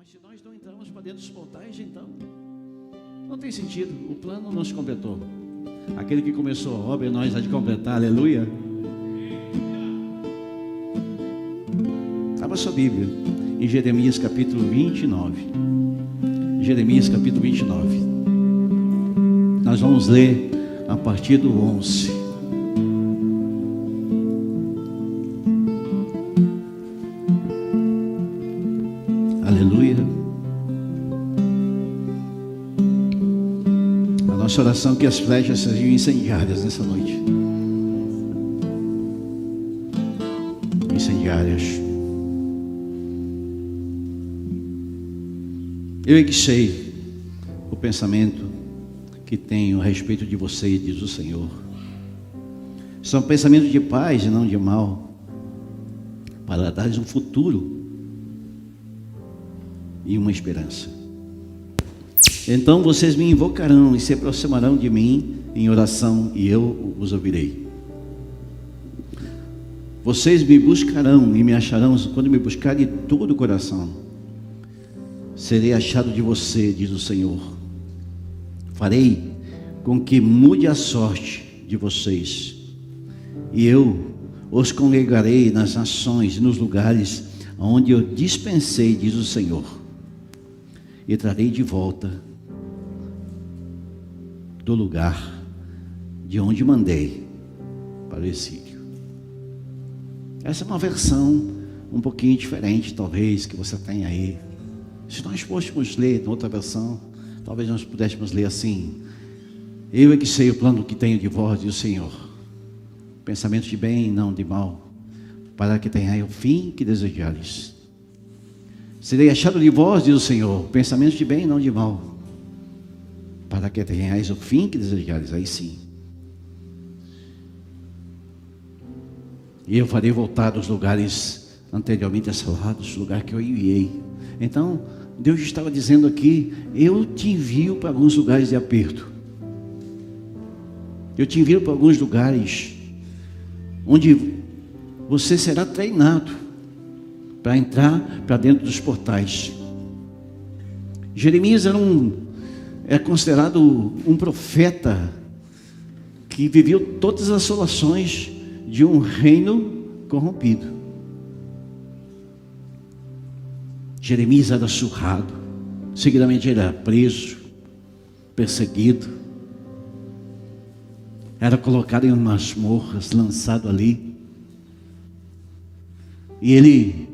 Mas se nós não entramos para dentro dos portais, então não tem sentido. O plano não se completou. Aquele que começou a obra, nós há de completar, aleluia. Abra sua Bíblia em Jeremias capítulo 29. Jeremias capítulo 29. Nós vamos ler a partir do 11. Aleluia. A nossa oração é que as flechas sejam incendiárias nessa noite. Incendiárias. Eu é que sei o pensamento que tenho a respeito de você, diz o Senhor. São pensamentos de paz e não de mal, para dar-lhes um futuro e uma esperança. Então vocês me invocarão e se aproximarão de mim em oração, e eu os ouvirei. Vocês me buscarão e me acharão quando me buscarem de todo o coração. Serei achado de você, diz o Senhor. Farei com que mude a sorte de vocês, e eu os congregarei nas nações e nos lugares onde eu dispensei, diz o Senhor, e trarei de volta do lugar de onde mandei para o exílio. Essa é uma versão um pouquinho diferente, talvez, que você tenha aí. Se nós fôssemos ler outra versão, talvez nós pudéssemos ler assim: eu é que sei o plano que tenho de vós, diz o Senhor, pensamentos de bem, não de mal, para que tenhais o fim que desejares. Serei achado de vós, diz o Senhor, pensamentos de bem, não de mal, para que tenhais o fim que desejares. Aí sim. E eu farei voltar dos lugares anteriormente assolados, lugar que eu enviei. Então, Deus estava dizendo aqui: eu te envio para alguns lugares de aperto. Eu te envio para alguns lugares onde você será treinado para entrar para dentro dos portais. Jeremias é considerado um profeta que viveu todas as assolações de um reino corrompido. Jeremias era surrado, seguidamente ele era preso, perseguido, era colocado em masmorras, lançado ali, e ele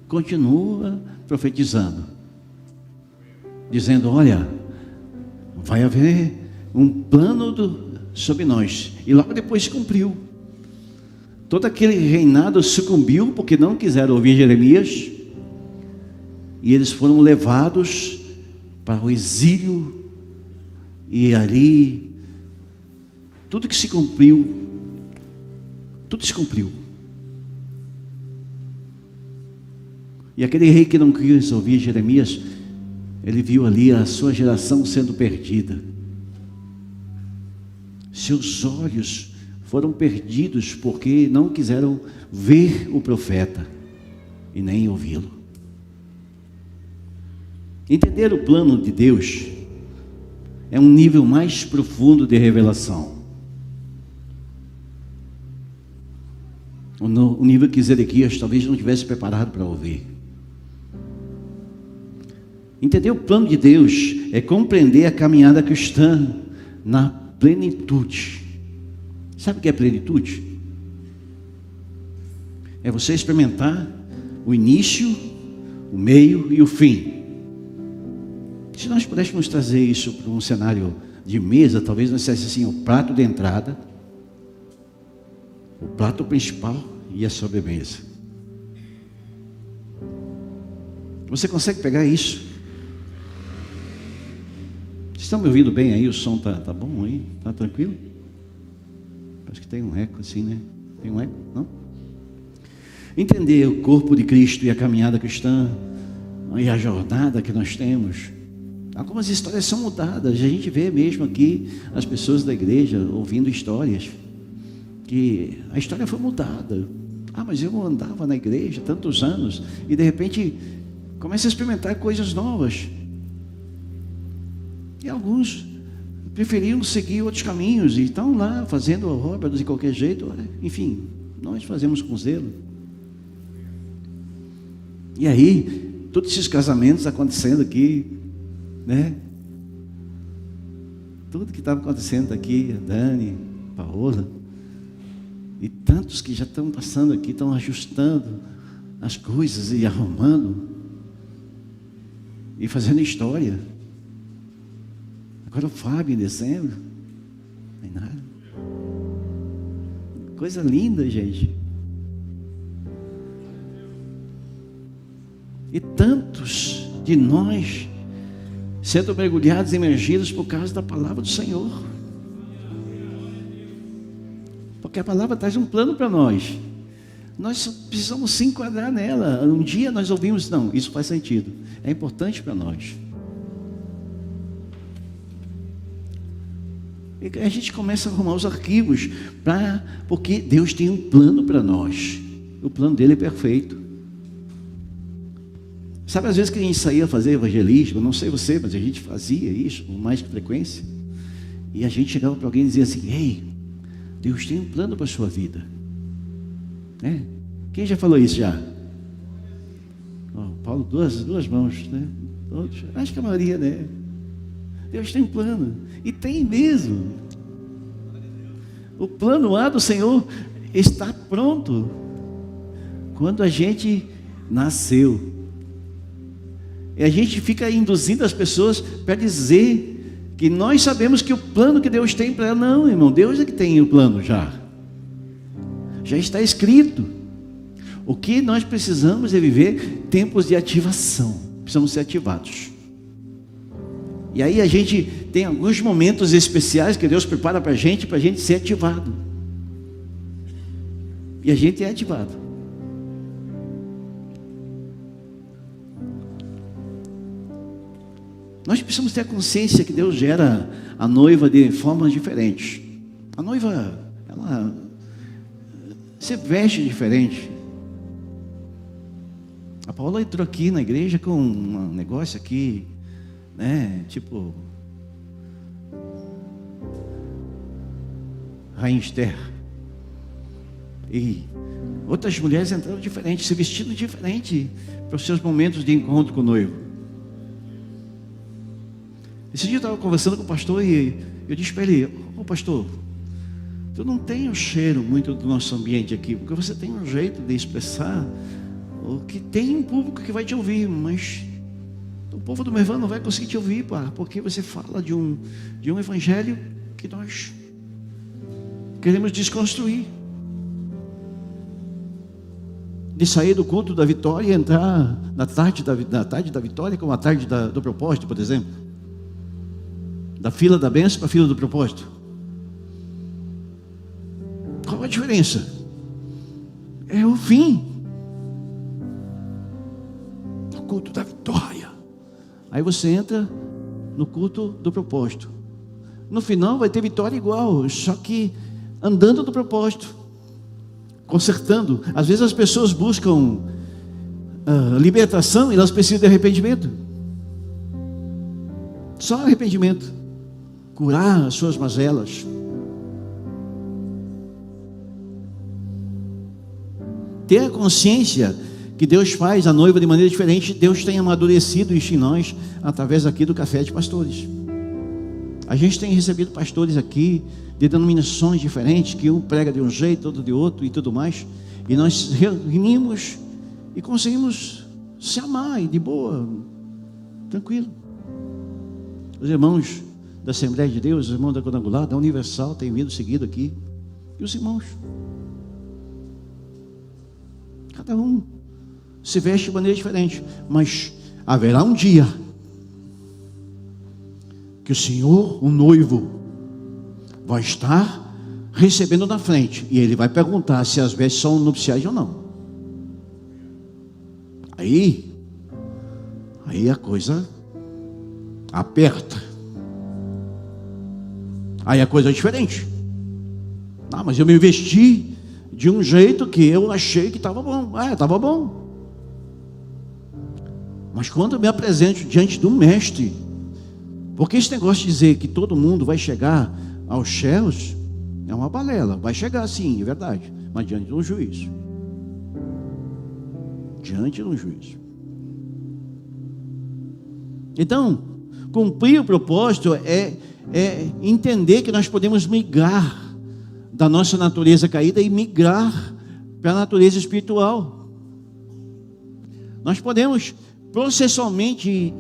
continua profetizando, dizendo: olha, vai haver um plano sobre nós, e logo depois cumpriu. Todo aquele reinado sucumbiu porque não quiseram ouvir Jeremias, e eles foram levados para o exílio, e ali tudo se cumpriu. E aquele rei que não quis ouvir Jeremias, ele viu ali a sua geração sendo perdida. Seus olhos foram perdidos porque não quiseram ver o profeta e nem ouvi-lo. Entender o plano de Deus é um nível mais profundo de revelação. O nível que Zedequias talvez não tivesse preparado para ouvir. Entender o plano de Deus é compreender a caminhada cristã na plenitude. Sabe o que é plenitude? É você experimentar o início, o meio e o fim. Se nós pudéssemos trazer isso para um cenário de mesa, talvez nós dissesse assim: o prato de entrada, o prato principal e a sobremesa. Você consegue pegar isso? Vocês estão me ouvindo bem aí? O som tá bom aí? Tá tranquilo? Acho que tem um eco assim, né? Tem um eco? Não? Entender o corpo de Cristo e a caminhada cristã e a jornada que nós temos. Algumas histórias são mudadas. A gente vê mesmo aqui as pessoas da igreja ouvindo histórias que a história foi mudada. Mas eu andava na igreja tantos anos e de repente começa a experimentar coisas novas. E alguns preferiram seguir outros caminhos e estão lá fazendo obras de qualquer jeito. Enfim, nós fazemos com zelo. E aí, todos esses casamentos acontecendo aqui, né? Tudo que estava acontecendo aqui, a Dani, a Paola, e tantos que já estão passando aqui, estão ajustando as coisas e arrumando e fazendo história. Agora o Fábio em dezembro, não tem nada. Coisa linda, gente. E tantos de nós sendo mergulhados, emergidos por causa da palavra do Senhor. Porque a palavra traz um plano para nós. Nós só precisamos se enquadrar nela. Um dia nós ouvimos, não, isso faz sentido. É importante para nós. E a gente começa a arrumar os arquivos, porque Deus tem um plano para nós. O plano dele é perfeito. Sabe, às vezes que a gente saía a fazer evangelismo, não sei você, mas a gente fazia isso com mais frequência. E a gente chegava para alguém e dizia assim: ei, Deus tem um plano para a sua vida. Né? Quem já falou isso já? Paulo, duas mãos, né? Todos, acho que a maioria, né? Deus tem um plano, e tem mesmo. O plano A do Senhor está pronto quando a gente nasceu. E a gente fica induzindo as pessoas para dizer que nós sabemos que o plano que Deus tem para ela. Não, irmão, Deus é que tem o plano já está escrito. O que nós precisamos é viver tempos de ativação. Precisamos ser ativados. E aí a gente tem alguns momentos especiais que Deus prepara para a gente ser ativado. E a gente é ativado. Nós precisamos ter a consciência que Deus gera a noiva de formas diferentes. A noiva, ela se veste diferente. A Paola entrou aqui na igreja com um negócio aqui, né? Tipo Rainha Esther. E outras mulheres entraram diferente, se vestindo diferente para os seus momentos de encontro com o noivo. Esse dia eu estava conversando com o pastor e eu disse para ele: ô pastor, tu não tem o cheiro muito do nosso ambiente aqui, porque você tem um jeito de expressar o que tem um público que vai te ouvir, mas o povo do Mervã não vai conseguir te ouvir, porque você fala de um evangelho que nós queremos desconstruir. De sair do culto da vitória e entrar na tarde da vitória como a tarde do propósito, por exemplo. Da fila da bênção para a fila do propósito. Qual a diferença? É o fim. O culto da vitória. Aí você entra no culto do propósito. No final vai ter vitória igual, só que andando do propósito, consertando. Às vezes as pessoas buscam libertação e elas precisam de arrependimento. Só arrependimento. Curar as suas mazelas. Ter a consciência que Deus faz a noiva de maneira diferente. Deus tem amadurecido isso em nós através aqui do Café de Pastores. A gente tem recebido pastores aqui de denominações diferentes, que um prega de um jeito, outro de outro e tudo mais, e nós reunimos e conseguimos se amar e de boa, tranquilo. Os irmãos da Assembleia de Deus, os irmãos da Quadrangular, da Universal, têm vindo seguido aqui, e os irmãos, cada um se veste de maneira diferente, mas haverá um dia que o Senhor, o noivo, vai estar recebendo na frente, e ele vai perguntar se as vestes são nupciais ou não. Aí a coisa aperta. Aí a coisa é diferente. Mas eu me vesti de um jeito que eu achei que estava bom. Estava bom. Mas quando eu me apresento diante do mestre, porque esse negócio de dizer que todo mundo vai chegar aos céus é uma balela. Vai chegar sim, é verdade, mas diante de um juízo. Diante de um juízo. Então, cumprir o propósito é entender que nós podemos migrar da nossa natureza caída e migrar para a natureza espiritual. Nós podemos processualmente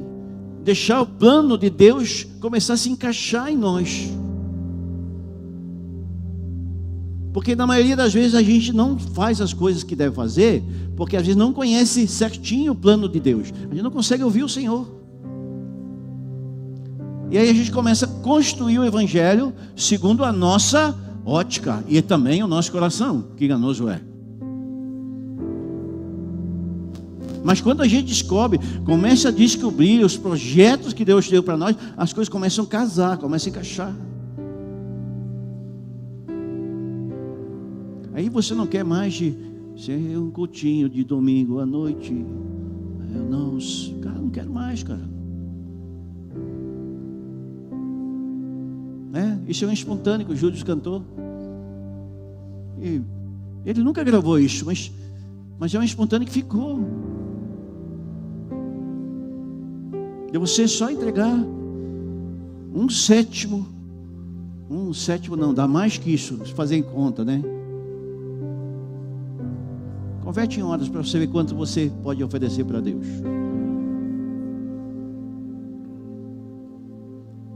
deixar o plano de Deus começar a se encaixar em nós. Porque na maioria das vezes a gente não faz as coisas que deve fazer, porque às vezes não conhece certinho o plano de Deus. A gente não consegue ouvir o Senhor. E aí a gente começa a construir o Evangelho segundo a nossa ótica e também o nosso coração, que enganoso é. Mas quando a gente descobre, começa a descobrir os projetos que Deus deu para nós, as coisas começam a casar, começam a encaixar. Aí você não quer mais ser um cultinho de domingo à noite. Não quero mais, cara. Isso é um espontâneo que o Júlio cantou. E ele nunca gravou isso, mas é um espontâneo que ficou. De você só entregar um sétimo não, dá mais que isso, se fazer em conta, né? Converte em horas para você ver quanto você pode oferecer para Deus.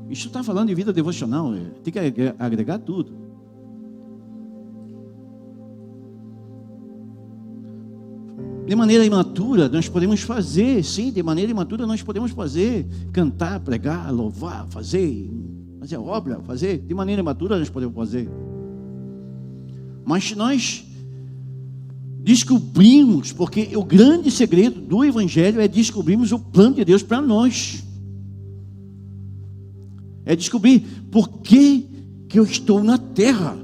Isso está falando de vida devocional, tem que agregar tudo. De maneira imatura nós podemos fazer, sim, de maneira imatura nós podemos fazer, cantar, pregar, louvar, fazer obra, de maneira imatura nós podemos fazer. Mas se nós descobrimos, porque o grande segredo do Evangelho é descobrirmos o plano de Deus para nós. É descobrir por que eu estou na terra.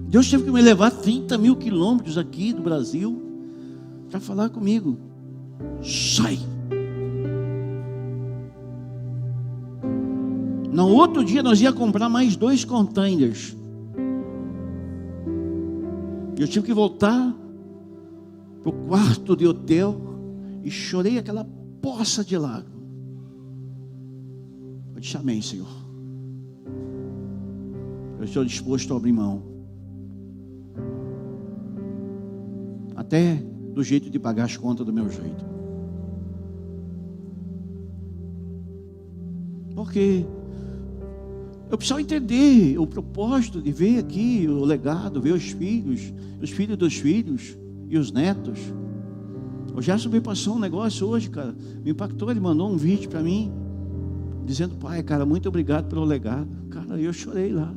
Deus teve que me levar 30 mil quilômetros aqui do Brasil para falar comigo. Sai. No outro dia nós ia comprar mais 2 containers. Eu tive que voltar para o quarto de hotel e chorei aquela poça de lágrimas. Eu disse: amém, Senhor. Eu estou disposto a abrir mão. Até do jeito de pagar as contas do meu jeito. Porque eu preciso entender o propósito de ver aqui o legado, ver os filhos dos filhos e os netos. O Gerson me passou um negócio hoje, cara, me impactou. Ele mandou um vídeo para mim dizendo: pai, cara, muito obrigado pelo legado. Cara, eu chorei lá.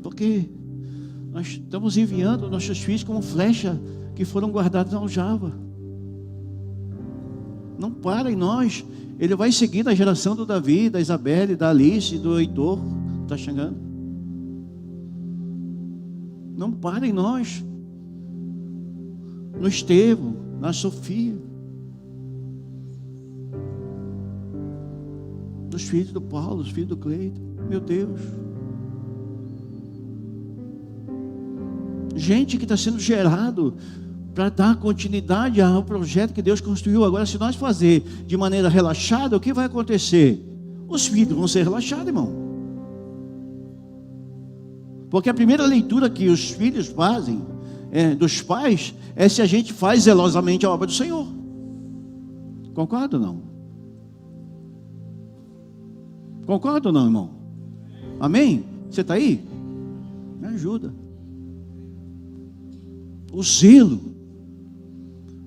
Porque nós estamos enviando nossos filhos como flecha que foram guardados na aljava. Não para em nós. Ele vai seguir na geração do Davi, da Isabelle, da Alice, do Heitor. Está chegando. Não para em nós. No Estevão, na Sofia. Nos filhos do Paulo, os filhos do Cleiton. Meu Deus. Gente que está sendo gerado para dar continuidade ao projeto que Deus construiu. Agora, se nós fazer de maneira relaxada, o que vai acontecer? Os filhos vão ser relaxados, irmão. Porque a primeira leitura que os filhos fazem dos pais é se a gente faz zelosamente a obra do Senhor. Concorda ou não? Concorda ou não, irmão? Amém? Você está aí? Me ajuda. O zelo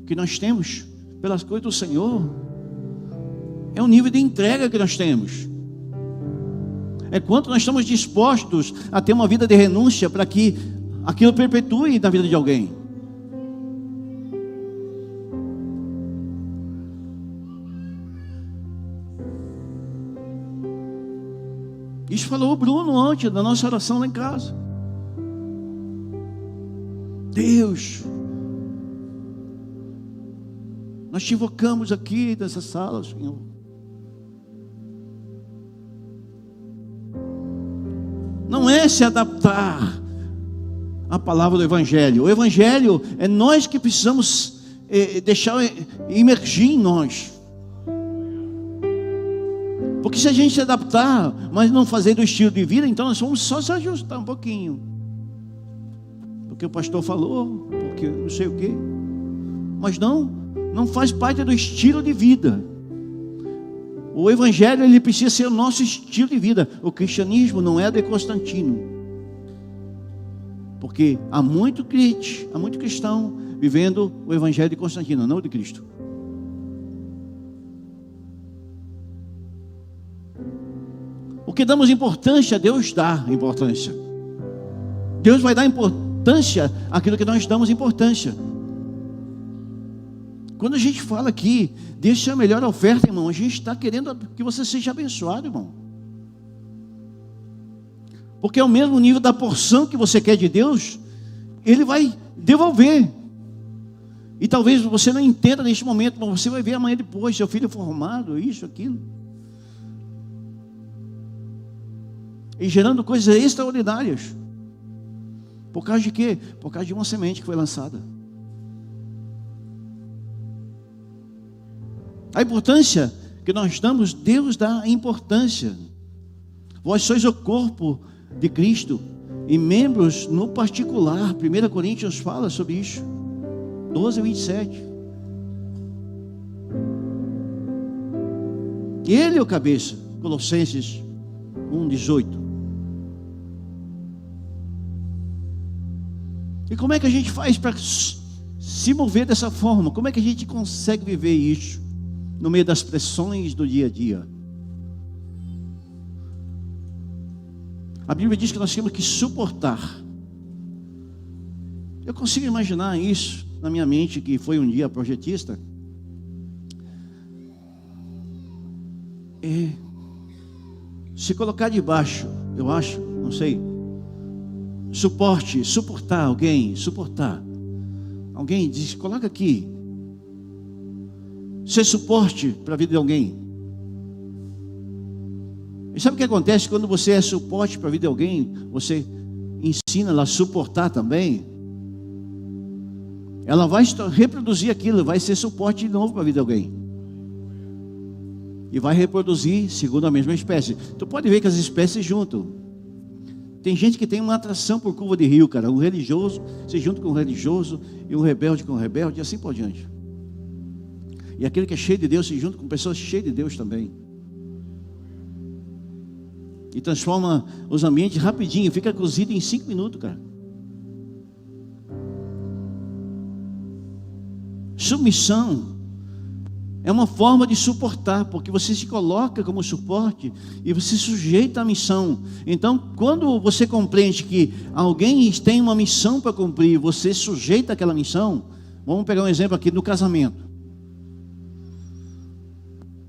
que nós temos pelas coisas do Senhor é o nível de entrega que nós temos. É quanto nós estamos dispostos a ter uma vida de renúncia para que aquilo perpetue na vida de alguém. Isso falou o Bruno ontem, na nossa oração lá em casa. Deus, nós te invocamos aqui nessa sala, Senhor. Não é se adaptar à palavra do Evangelho. O Evangelho é nós que precisamos deixar emergir em nós. Porque se a gente se adaptar, mas não fazer do estilo de vida, então nós vamos só se ajustar um pouquinho. Porque o pastor falou, porque não sei o quê. Mas não faz parte do estilo de vida. O Evangelho, ele precisa ser o nosso estilo de vida. O cristianismo não é de Constantino. Porque há muito crente, há muito cristão vivendo o Evangelho de Constantino, não o de Cristo. O que damos importância, Deus dá importância. Deus vai dar importância àquilo que nós damos importância. Quando a gente fala aqui, deixa a melhor oferta, irmão, a gente está querendo que você seja abençoado, irmão. Porque é o mesmo nível da porção que você quer de Deus, Ele vai devolver. E talvez você não entenda neste momento, mas você vai ver amanhã depois, seu filho formado, isso, aquilo. E gerando coisas extraordinárias. Por causa de quê? Por causa de uma semente que foi lançada. A importância que nós damos, Deus dá a importância. Vós sois o corpo de Cristo e membros no particular. 1 Coríntios fala sobre isso. 12:27. Ele é o cabeça. Colossenses 1:18. E como é que a gente faz para se mover dessa forma? Como é que a gente consegue viver isso no meio das pressões do dia a dia? A Bíblia diz que nós temos que suportar. Eu consigo imaginar isso na minha mente, que foi um dia projetista. Se colocar debaixo, eu acho, não sei. Suportar alguém, suportar. Alguém diz, coloca aqui. Ser suporte para a vida de alguém. E sabe o que acontece quando você é suporte para a vida de alguém? Você ensina ela a suportar também. Ela vai reproduzir aquilo, vai ser suporte de novo para a vida de alguém. E vai reproduzir segundo a mesma espécie. Tu pode ver que as espécies juntam. Tem gente que tem uma atração por curva de rio, cara. Um religioso se junta com um religioso, e um rebelde com um rebelde, e assim por diante. E aquele que é cheio de Deus se junta com pessoas cheias de Deus também. E transforma os ambientes rapidinho, fica cozido em 5 minutos, cara. Submissão é uma forma de suportar, porque você se coloca como suporte e você sujeita a missão. Então, quando você compreende que alguém tem uma missão para cumprir, você sujeita aquela missão. Vamos pegar um exemplo aqui no casamento.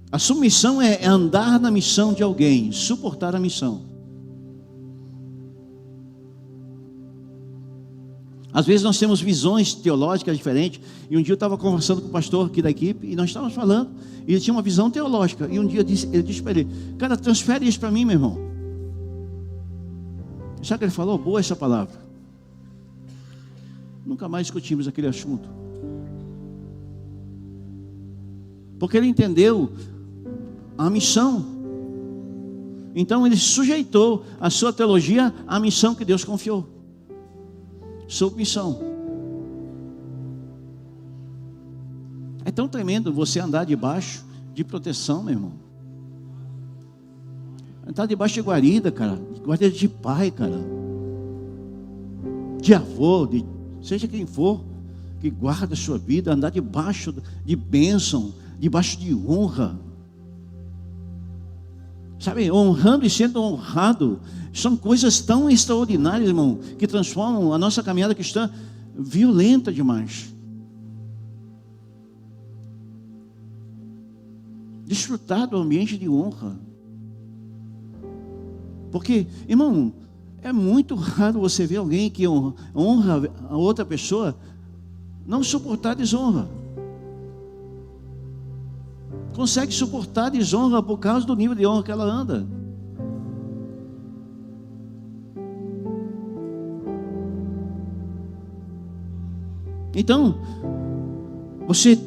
A submissão é andar na missão de alguém, suportar a missão. Às vezes nós temos visões teológicas diferentes. E um dia eu estava conversando com o pastor aqui da equipe, e nós estávamos falando, e ele tinha uma visão teológica. E um dia ele disse para ele, cara, transfere isso para mim, meu irmão. Sabe o que ele falou? Boa essa palavra. Nunca mais discutimos aquele assunto. Porque ele entendeu a missão. Então ele sujeitou a sua teologia à missão que Deus confiou. Submissão. É tão tremendo você andar debaixo de proteção, meu irmão. Andar debaixo de guarida, cara. Guarida de pai, cara. De avô, seja quem for, que guarda a sua vida. Andar debaixo de bênção, debaixo de honra. Sabe, honrando e sendo honrado, são coisas tão extraordinárias, irmão, que transformam a nossa caminhada cristã violenta demais. Desfrutar do ambiente de honra. Porque, irmão, é muito raro você ver alguém que honra a outra pessoa não suportar desonra. Consegue suportar desonra por causa do nível de honra que ela anda. Então, você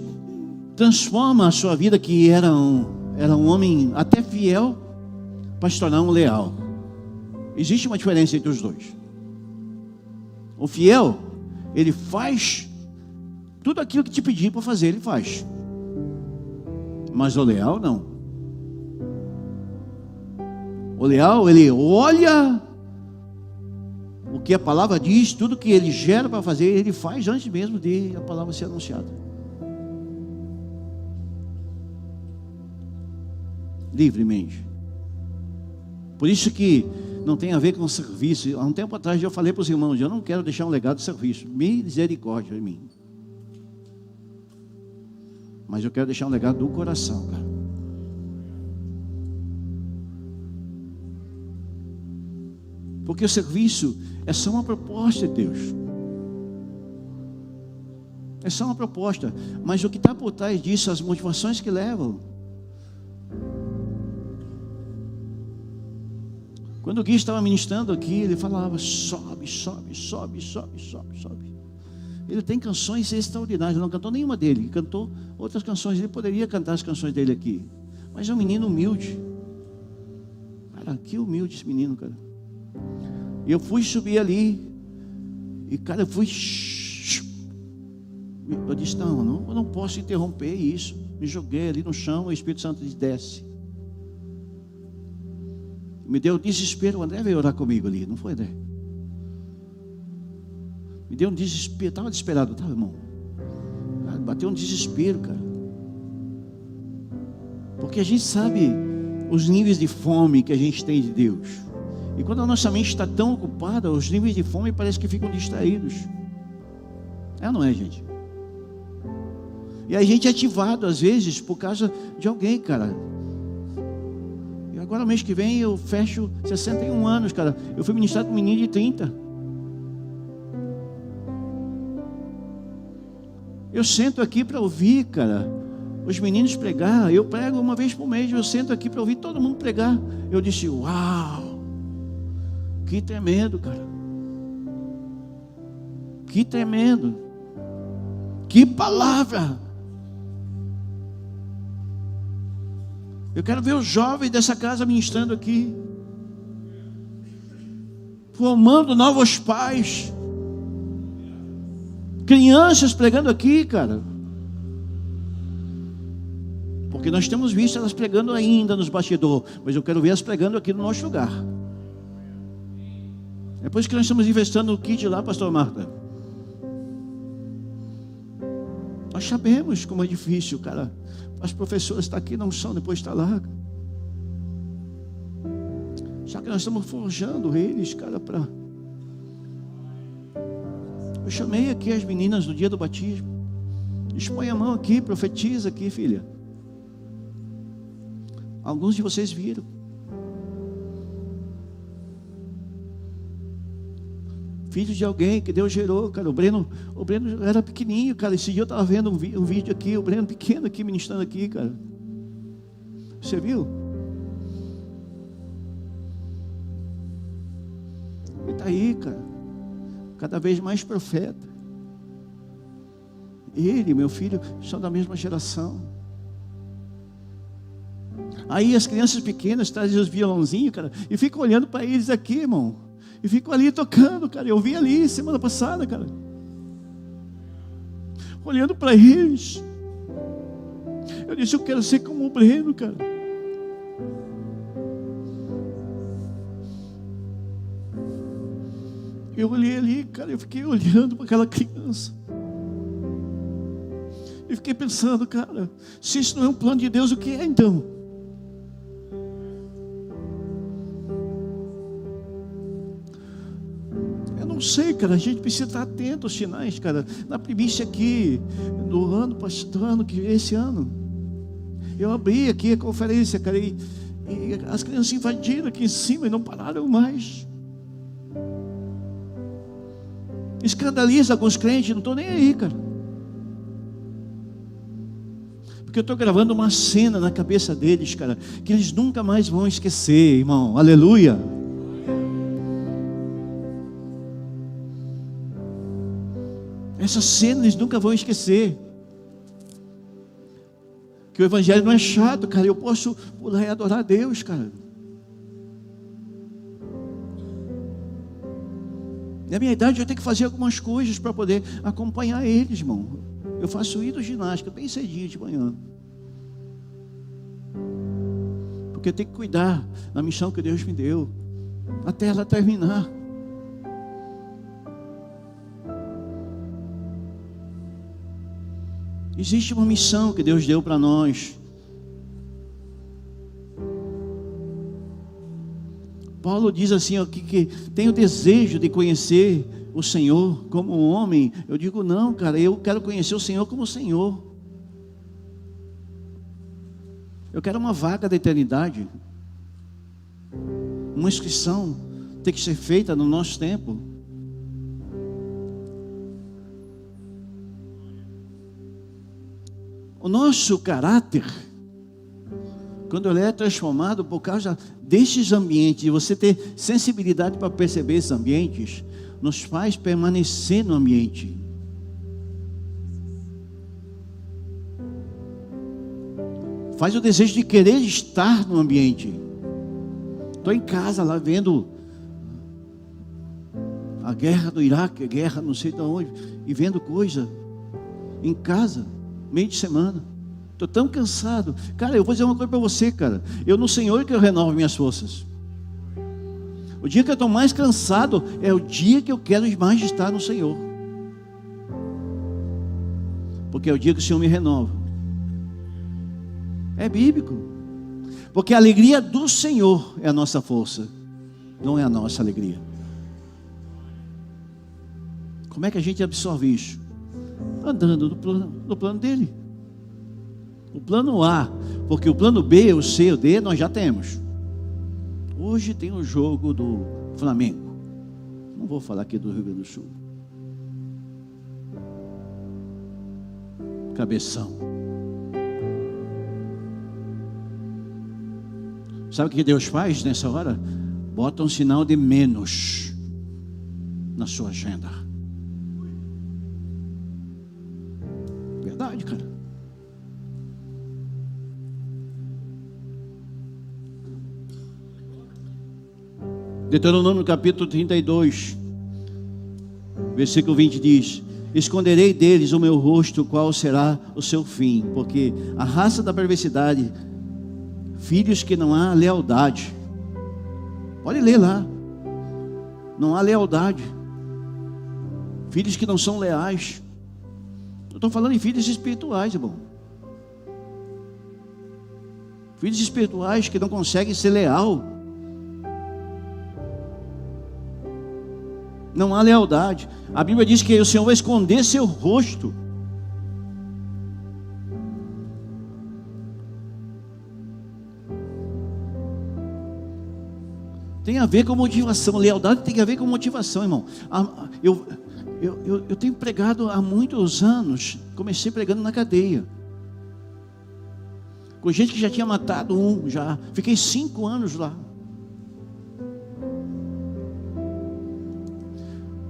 transforma a sua vida, que era um homem até fiel, para se tornar um leal. Existe uma diferença entre os dois. O fiel, ele faz tudo aquilo que te pedir para fazer, ele faz. Mas o leal não. O leal, ele olha o que a palavra diz, tudo que ele gera para fazer, ele faz antes mesmo de a palavra ser anunciada. Livremente. Por isso que não tem a ver com serviço. Há um tempo atrás eu falei para os irmãos, eu não quero deixar um legado de serviço. Misericórdia em mim. Mas eu quero deixar um legado do coração, cara. Porque o serviço é só uma proposta de Deus. É só uma proposta. Mas o que está por trás disso, as motivações que levam. Quando o Gui estava ministrando aqui, ele falava, sobe, sobe, sobe, sobe, sobe, sobe. Ele tem canções extraordinárias, não cantou nenhuma dele, ele cantou outras canções, ele poderia cantar as canções dele aqui. Mas é um menino humilde. Cara, que humilde esse menino, cara. E eu fui subir ali, e cara, eu disse, não, eu não posso interromper isso. Me joguei ali no chão, o Espírito Santo disse, desce. Me deu desespero, o André veio orar comigo ali, não foi, André? Me deu um desespero, estava desesperado, tá, irmão? Cara, bateu um desespero, cara. Porque a gente sabe os níveis de fome que a gente tem de Deus. E quando a nossa mente está tão ocupada, os níveis de fome parece que ficam distraídos. É ou não é, gente? E a gente é ativado às vezes por causa de alguém, cara. E agora mês que vem eu fecho 61 anos, cara. Eu fui ministrar com um menino de 30. Eu sento aqui para ouvir, cara, os meninos pregar. Eu prego uma vez por mês. Eu sento aqui para ouvir todo mundo pregar. Eu disse, uau, que tremendo, cara. Que tremendo. Que palavra. Eu quero ver os jovens dessa casa ministrando aqui, formando novos pais, crianças pregando aqui, cara. Porque nós temos visto elas pregando ainda nos bastidores, mas eu quero ver elas pregando aqui no nosso lugar. É por isso que nós estamos investindo no kit lá, pastor Marta. Nós sabemos como é difícil, cara. As professoras estão aqui, não são, depois está lá. Só que nós estamos forjando eles, cara, para... Eu chamei aqui as meninas no dia do batismo. Expõe a mão aqui, profetiza aqui, filha. Alguns de vocês viram. Filho de alguém que Deus gerou, cara. O Breno era pequenininho, cara. Esse dia eu estava vendo um vídeo aqui, o Breno pequeno aqui, ministrando aqui, cara. Você viu? Ele está aí, cara. Cada vez mais profeta. Ele, meu filho, são da mesma geração. Aí as crianças pequenas trazem os violãozinhos, cara, e ficam olhando para eles aqui, irmão. E ficam ali tocando, cara. Eu vi ali semana passada, cara. Olhando para eles. Eu disse, eu quero ser como o Breno, cara. Eu olhei ali, cara. Eu fiquei olhando para aquela criança. E fiquei pensando, cara, se isso não é um plano de Deus, o que é então? Não sei, cara, a gente precisa estar atento aos sinais, cara. Na primícia aqui, do ano, esse ano, eu abri aqui a conferência, cara, e E as crianças invadiram aqui em cima e não pararam mais. Escandaliza alguns crentes, não estou nem aí, cara. Porque eu estou gravando uma cena na cabeça deles, cara, que eles nunca mais vão esquecer, irmão. Aleluia. Essa cena eles nunca vão esquecer. Que o evangelho não é chato, cara. Eu posso pular e adorar a Deus, cara. Na minha idade eu tenho que fazer algumas coisas para poder acompanhar eles, irmão. Eu faço hidroginástica bem cedinho de manhã. Porque eu tenho que cuidar da missão que Deus me deu, até ela terminar. Existe uma missão que Deus deu para nós. Paulo diz assim, ó, que tem o desejo de conhecer o Senhor como um homem. Eu digo, não, cara, eu quero conhecer o Senhor como o Senhor. Eu quero uma vaga da eternidade. Uma inscrição tem que ser feita no nosso tempo. O nosso caráter, quando ele é transformado por causa destes ambientes, de você ter sensibilidade para perceber esses ambientes, nos faz permanecer no ambiente. Faz o desejo de querer estar no ambiente. Estou em casa lá vendo a guerra do Iraque, a guerra não sei de onde, e vendo coisa em casa, meio de semana. Estou tão cansado. Cara, eu vou dizer uma coisa para você, cara. Eu no Senhor que eu renovo minhas forças. O dia que eu estou mais cansado é o dia que eu quero mais estar no Senhor. Porque é o dia que o Senhor me renova. É bíblico. Porque a alegria do Senhor é a nossa força, não é a nossa alegria. Como é que a gente absorve isso? Andando no plano dele. O plano A, porque o plano B, o C, o D nós já temos. Hoje tem o jogo do Flamengo. Não vou falar aqui do Rio Grande do Sul. Cabeção. Sabe o que Deus faz nessa hora? Bota um sinal de menos na sua agenda. Verdade, cara. Deuteronômio capítulo 32, versículo 20 diz: esconderei deles o meu rosto, qual será o seu fim, porque a raça da perversidade, filhos que não há lealdade. Pode ler lá. Não há lealdade. Filhos que não são leais. Eu estou falando em filhos espirituais, irmão. Filhos espirituais que não conseguem ser leal. Não há lealdade. A Bíblia diz que o Senhor vai esconder seu rosto. Tem a ver com motivação. Lealdade tem a ver com motivação, irmão. Eu tenho pregado há muitos anos. Comecei pregando na cadeia. Com gente que já tinha matado um. Já fiquei 5 anos lá.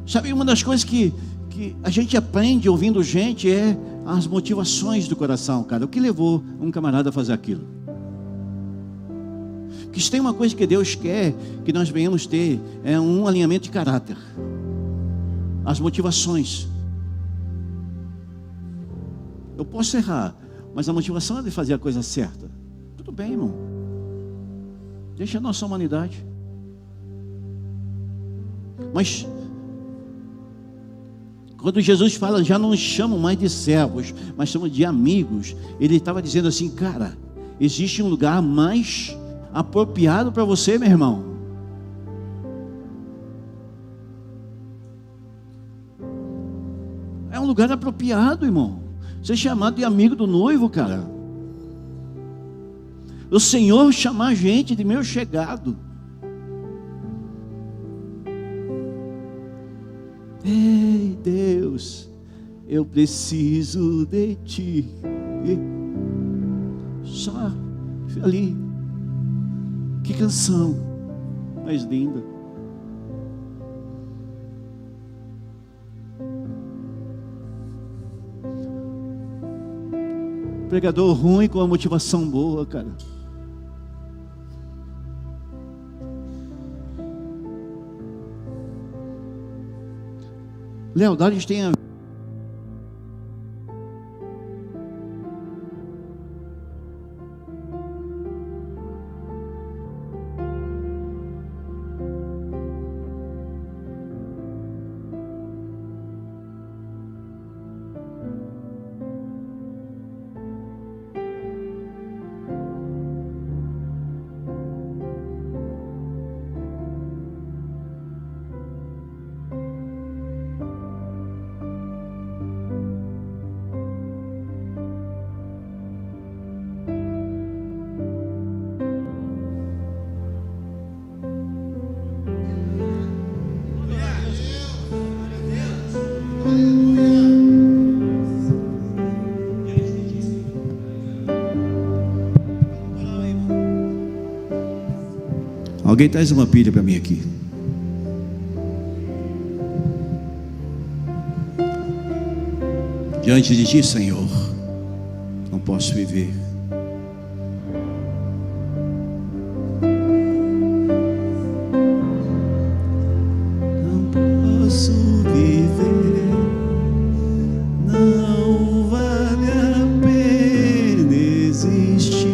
Sabe, uma das coisas que a gente aprende ouvindo gente é as motivações do coração, cara. O que levou um camarada a fazer aquilo? Porque se tem uma coisa que Deus quer que nós venhamos ter, é um alinhamento de caráter. As motivações. Eu posso errar, mas a motivação é de fazer a coisa certa. Tudo bem, irmão. Deixa a nossa humanidade. Mas quando Jesus fala, já não nos chamam mais de servos, mas chamam de amigos. Ele estava dizendo assim, cara, existe um lugar mais apropriado para você, meu irmão. É um lugar apropriado, irmão. Ser chamado de amigo do noivo, cara. o Senhor chamar a gente de meu chegado. Ei, Deus, eu preciso de Ti. Só ali. Que canção mais linda. Pregador ruim com a motivação boa, cara. Lealdade tem a Alguém traz uma pilha para mim aqui. Diante de Ti, Senhor, não posso viver. Não posso viver. Não vale a pena existir.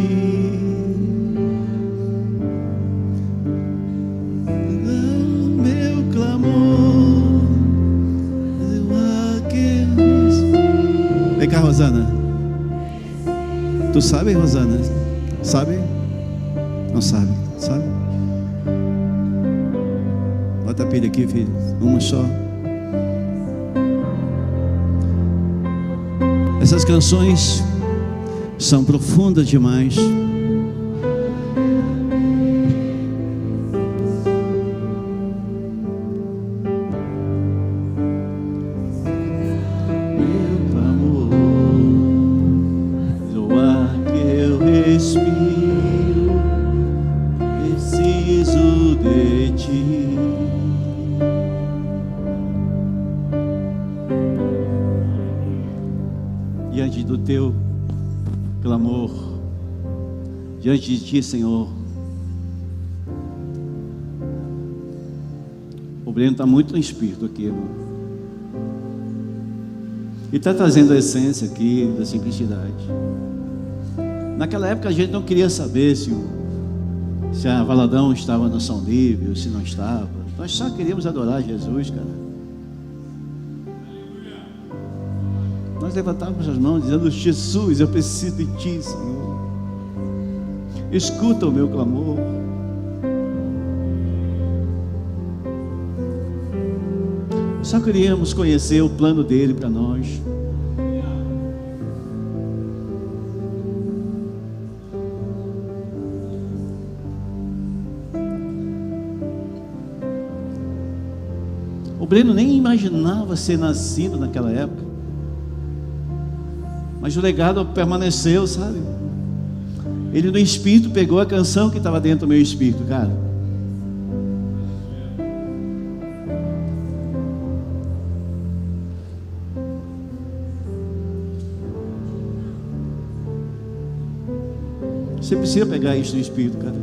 Vem cá, Rosana. Tu sabe, Rosana? Sabe? Não sabe? Sabe? Bota a pilha aqui, filho. Uma só. Essas canções são profundas demais. Preciso de Ti. Diante do Teu clamor, diante de Ti, Senhor, o Breno está muito no espírito aqui, irmão. E está trazendo a essência aqui da simplicidade. Naquela época a gente não queria saber se a Valadão estava no São Livre ou se não estava. Nós só queríamos adorar Jesus, cara. Nós levantávamos as mãos dizendo: Jesus, eu preciso de Ti, Senhor. Escuta o meu clamor. Só queríamos conhecer o plano dele para nós. O Breno nem imaginava ser nascido naquela época, mas o legado permaneceu, sabe? Ele no espírito pegou a canção que estava dentro do meu espírito, cara. Você precisa pegar isso no espírito, cara.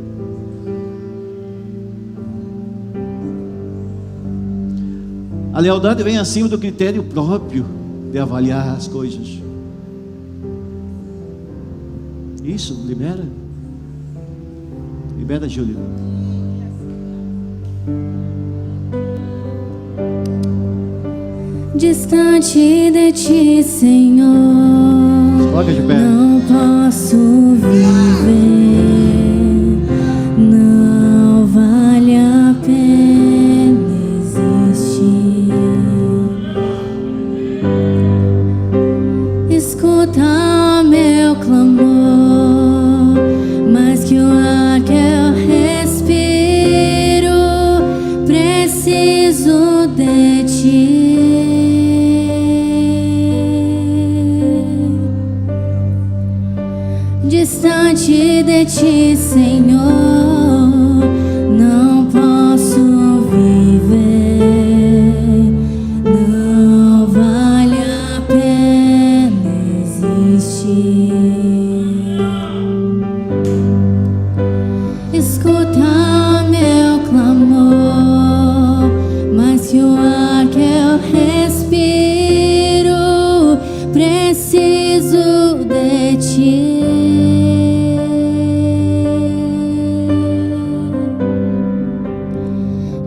A lealdade vem acima do critério próprio de avaliar as coisas. Isso, libera. Libera, Júlio. Distante de Ti, Senhor, Coloca de pé. não posso viver. Não vale a pena existir. Escuta meu clamor, mais que preciso de ti. Distante de ti, Senhor, não posso viver. Não vale a pena existir. Escuta meu clamor, mas que o ar que eu respiro, preciso de ti.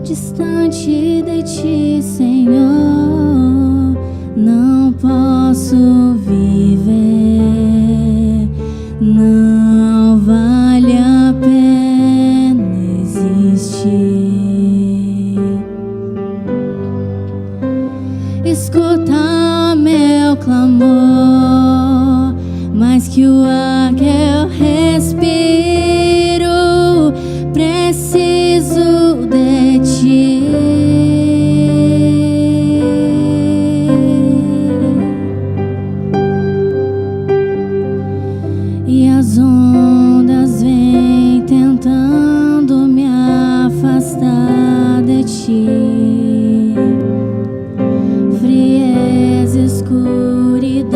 Distante de ti, Senhor, não posso viver. Não vale a pena existir. Escuta meu clamor, mas que o ar que eu respiro, preciso de ti. E as ondas vêm tentando me afastar de ti. Frieza, escuridão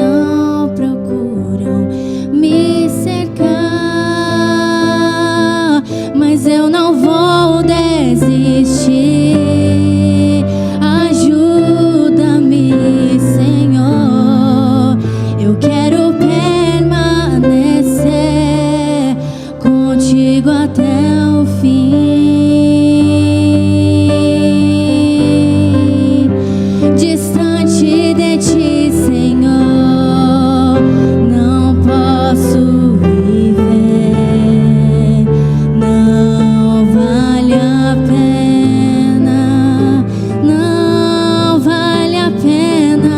procuram me cercar, mas eu não vou desistir. Ajuda-me, Senhor, eu quero permanecer contigo até o fim. Distante de ti, Senhor, não posso viver. Não vale a pena, não vale a pena.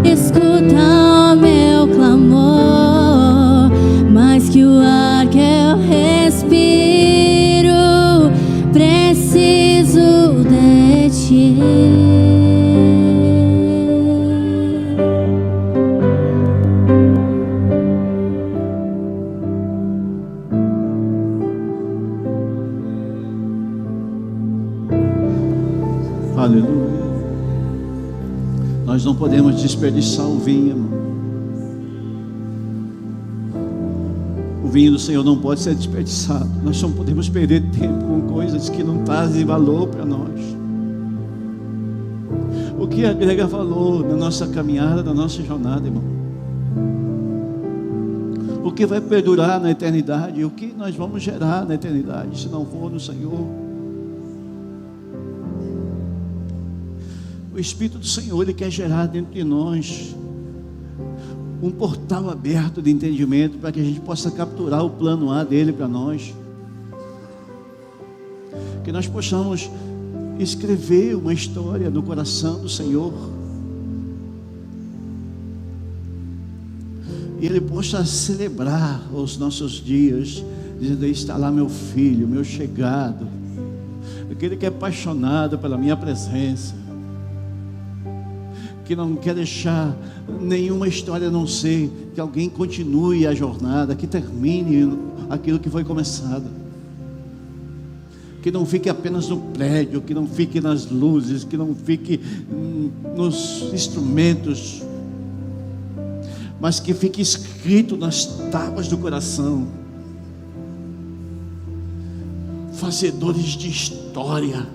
Escuta o meu clamor, mas que o ar que eu respiro, preciso de ti. Aleluia. Nós não podemos desperdiçar o vinho, irmão. O vinho do Senhor não pode ser desperdiçado. Nós não podemos perder tempo com coisas que não trazem valor para nós. O que agrega valor na nossa caminhada, na nossa jornada, irmão? O que vai perdurar na eternidade? O que nós vamos gerar na eternidade, se não for no Senhor? O Espírito do Senhor, Ele quer gerar dentro de nós um portal aberto de entendimento para que a gente possa capturar o plano A dele para nós. Que nós possamos escrever uma história no coração do Senhor. E Ele possa celebrar os nossos dias, dizendo: aí está lá meu filho, meu chegado, aquele que é apaixonado pela minha presença, que não quer deixar nenhuma história a não ser que alguém continue a jornada, que termine aquilo que foi começado, que não fique apenas no prédio, que não fique nas luzes, que não fique nos instrumentos, mas que fique escrito nas tábuas do coração. Fazedores de história,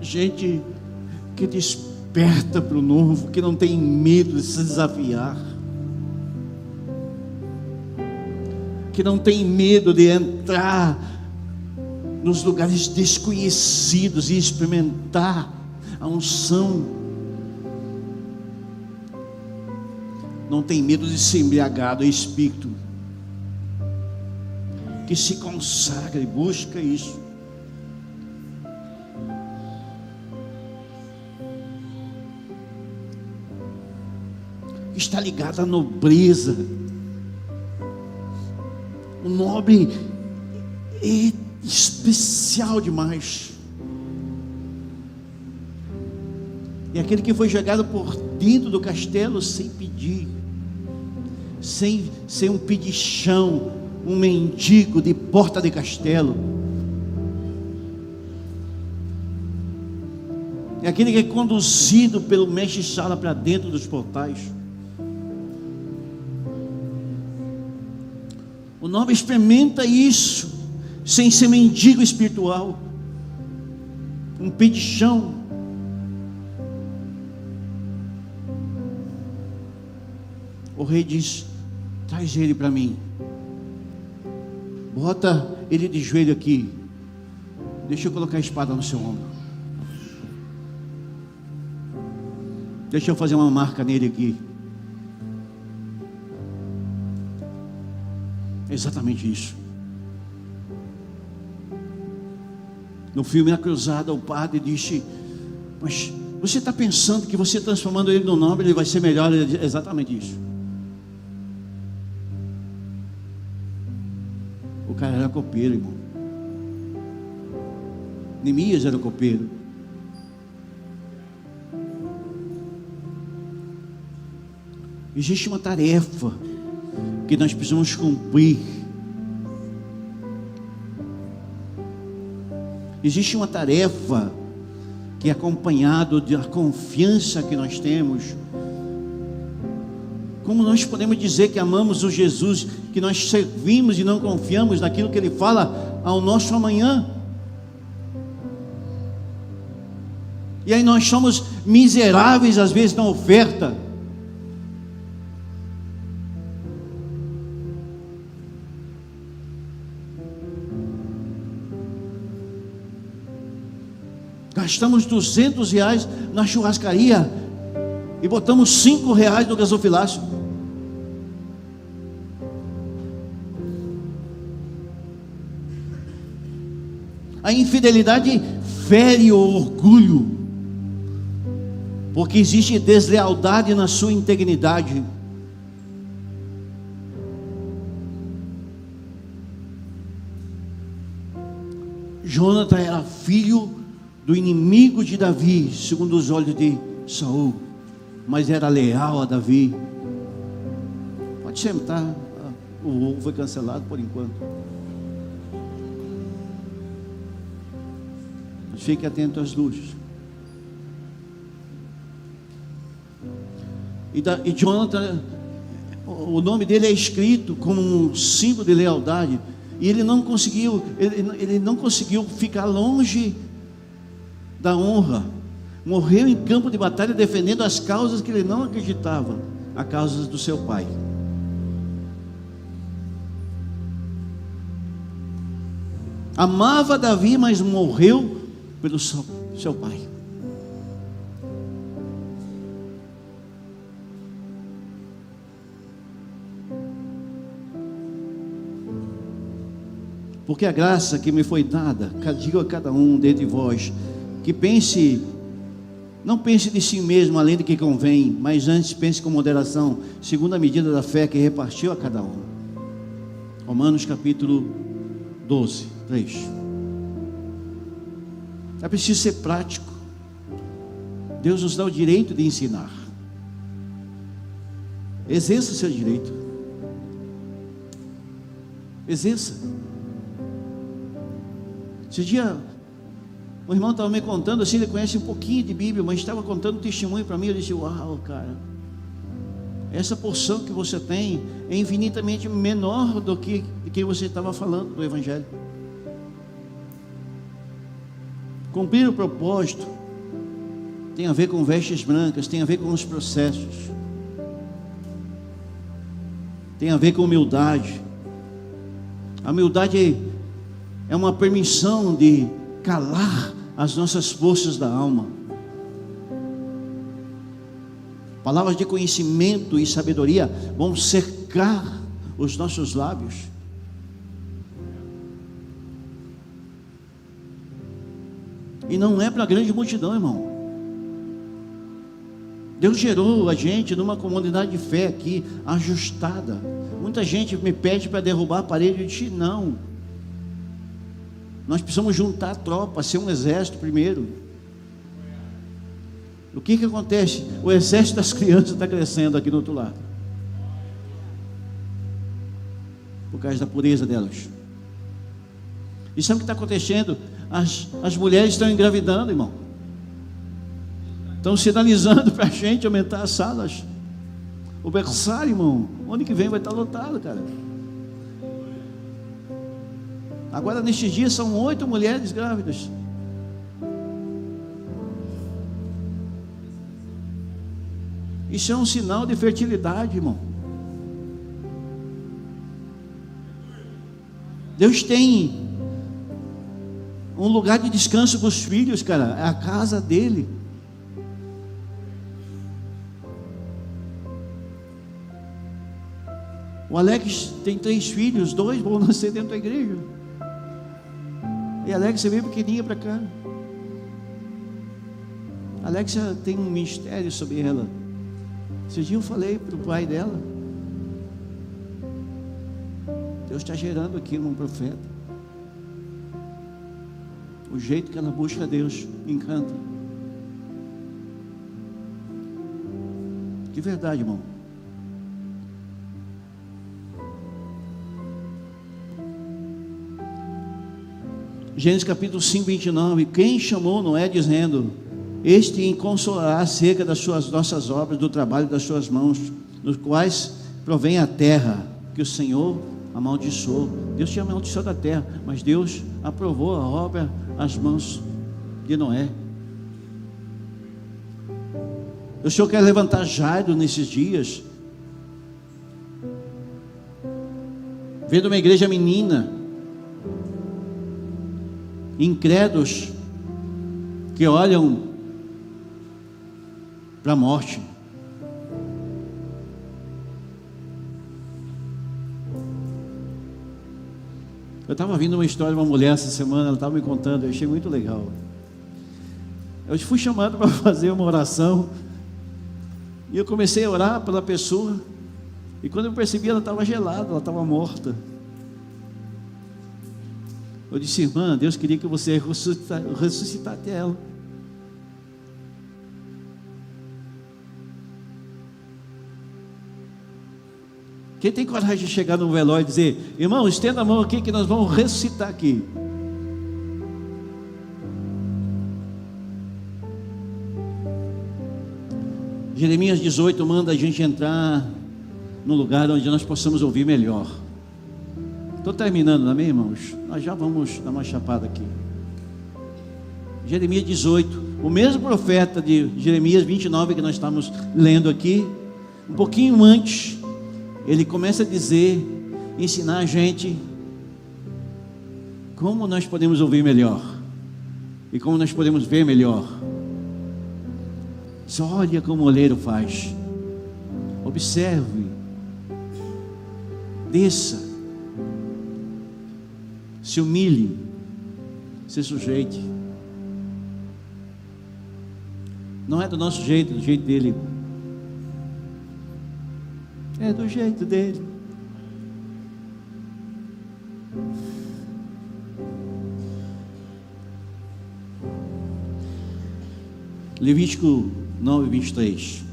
gente que desperta para o novo, que não tem medo de se desafiar, que não tem medo de entrar nos lugares desconhecidos e experimentar a unção, não tem medo de ser embriagado em espírito, que se consagra e busca isso. Está ligado à nobreza. O nobre especial demais. E aquele que foi jogado por dentro do castelo sem pedir, sem ser um pedichão, um mendigo de porta de castelo. É aquele que é conduzido pelo mestre-sala para dentro dos portais. O nobre experimenta isso, sem ser mendigo espiritual, um pedichão. O rei diz: traz ele para mim, bota ele de joelho aqui, deixa eu colocar a espada no seu ombro, deixa eu fazer uma marca nele aqui. É exatamente isso. No filme A Cruzada, o padre disse: mas você está pensando que você transformando ele no nobre, ele vai ser melhor? É exatamente isso. O cara era copeiro, irmão. Neemias era copeiro. Existe uma tarefa que nós precisamos cumprir. Existe uma tarefa que é acompanhado da confiança que nós temos. Como nós podemos dizer que amamos o Jesus, que nós servimos e não confiamos naquilo que Ele fala ao nosso amanhã? E aí nós somos miseráveis às vezes na oferta. Gastamos R$200 na churrascaria e botamos R$5 no gasofilácio. A infidelidade fere o orgulho, porque existe deslealdade na sua integridade. Jonathan era filho do inimigo de Davi, segundo os olhos de Saul, mas era leal a Davi. Pode sentar, o voo foi cancelado por enquanto. Fique atento às luzes. E Jonathan, o nome dele é escrito como um símbolo de lealdade, e ele não conseguiu ficar longe da honra. Morreu em campo de batalha defendendo as causas que ele não acreditava, as causas do seu pai. Amava Davi, mas morreu pelo seu pai. Porque a graça que me foi dada, digo a cada um dentre vós, que não pense de si mesmo além do que convém, mas antes pense com moderação, segundo a medida da fé que repartiu a cada um. Romanos capítulo 12, 3. É preciso ser prático. Deus nos dá o direito de ensinar. Exerça o seu direito. Exerça. Esse dia o irmão estava me contando assim, ele conhece um pouquinho de Bíblia, mas estava contando um testemunho para mim. Eu disse: uau, cara, essa porção que você tem é infinitamente menor do que você estava falando do Evangelho. Cumprir o propósito tem a ver com vestes brancas, tem a ver com os processos, tem a ver com humildade. A humildade é uma permissão de calar as nossas forças da alma. Palavras de conhecimento e sabedoria vão cercar os nossos lábios. E não é para a grande multidão, irmão. Deus gerou a gente numa comunidade de fé aqui, ajustada. Muita gente me pede para derrubar a parede. Eu disse: não. Nós precisamos juntar a tropa, ser um exército primeiro. O que acontece? O exército das crianças está crescendo aqui do outro lado, por causa da pureza delas. E sabe o que está acontecendo? As mulheres estão engravidando, irmão. Estão sinalizando para a gente aumentar as salas. O berçário, irmão, onde que vem vai estar lotado, cara. Agora, nestes dias, são 8 mulheres grávidas. Isso é um sinal de fertilidade, irmão. Deus tem um lugar de descanso para os filhos, cara. É a casa dele. O Alex tem 3 filhos, 2 vão nascer dentro da igreja. E a Alexia veio pequenininha para cá. A Alexia tem um mistério sobre ela. Esse dia eu falei para o pai dela: Deus está gerando aqui um profeta. O jeito que ela busca a Deus me encanta. De verdade, irmão. Gênesis capítulo 5, 29. Quem chamou Noé dizendo: este consolará acerca das nossas obras, do trabalho das suas mãos, dos quais provém a terra, que o Senhor amaldiçoou. Deus tinha amaldiçoado a terra, mas Deus aprovou a obra às mãos de Noé. O Senhor quer levantar Jairo nesses dias, vendo uma igreja menina, incrédulos que olham para a morte. Eu estava ouvindo uma história de uma mulher essa semana, ela estava me contando, eu achei muito legal. Eu fui chamado para fazer uma oração, e eu comecei a orar pela pessoa, e quando eu percebi, ela estava gelada, ela estava morta. Eu disse: irmã, Deus queria que você ressuscitasse ela. Quem tem coragem de chegar no velório e dizer: irmão, estenda a mão aqui que nós vamos ressuscitar aqui? Jeremias 18 manda a gente entrar no lugar onde nós possamos ouvir melhor. Estou terminando, amém, irmãos? Nós já vamos dar uma chapada aqui. Jeremias 18, o mesmo profeta de Jeremias 29 que nós estamos lendo aqui, um pouquinho antes, ele começa a dizer, ensinar a gente como nós podemos ouvir melhor e como nós podemos ver melhor. Só olha como o oleiro faz. Observe, desça, se humilhe, se sujeite. Não é do nosso jeito, do jeito dele. É do jeito dele. Levítico 9, 23.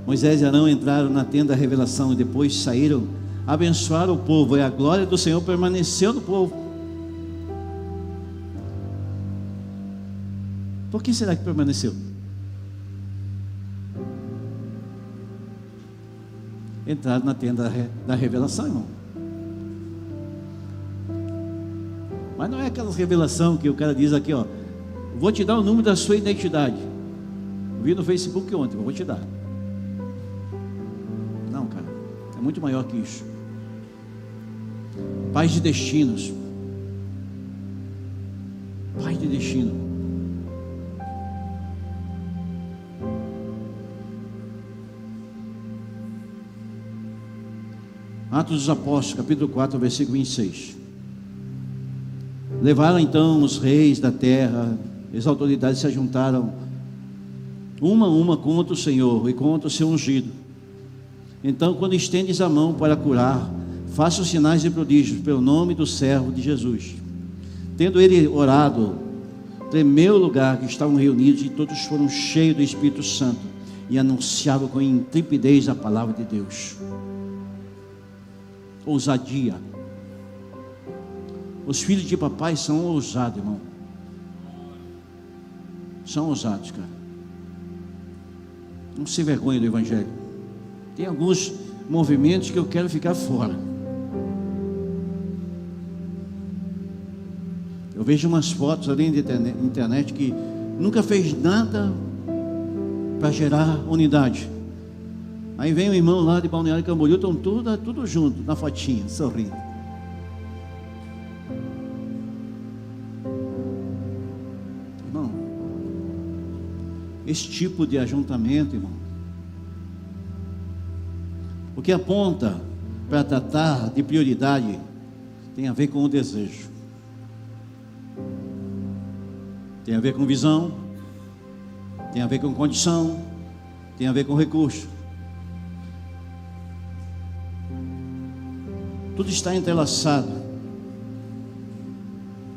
Moisés e Arão entraram na tenda da revelação e depois saíram, abençoaram o povo, e a glória do Senhor permaneceu no povo. Por que será que permaneceu? Entraram na tenda da revelação, irmão. Mas não é aquela revelação que o cara diz aqui, ó: vou te dar o número da sua identidade. Vi no Facebook ontem, vou te dar. Não, cara, é muito maior que isso. Paz de destinos. Paz de destino. Atos dos Apóstolos, capítulo 4, versículo 26. Levaram então os reis da terra, as autoridades se ajuntaram uma a uma contra o Senhor e contra o seu ungido. Então, quando estendes a mão para curar, faça os sinais e prodígios pelo nome do servo de Jesus. Tendo ele orado, tremeu o lugar que estavam reunidos, e todos foram cheios do Espírito Santo e anunciavam com intrepidez a palavra de Deus. Ousadia. Os filhos de papai são ousados, irmão. São ousados, cara. Não se vergonha do Evangelho. Tem alguns movimentos que eu quero ficar fora. Eu vejo umas fotos ali na internet que nunca fez nada para gerar unidade. Aí vem o irmão lá de Balneário Camboriú, estão tudo junto na fotinha, sorrindo. Irmão, esse tipo de ajuntamento, irmão, o que aponta para tratar de prioridade tem a ver com o desejo, tem a ver com visão, tem a ver com condição, tem a ver com recurso. Tudo está entrelaçado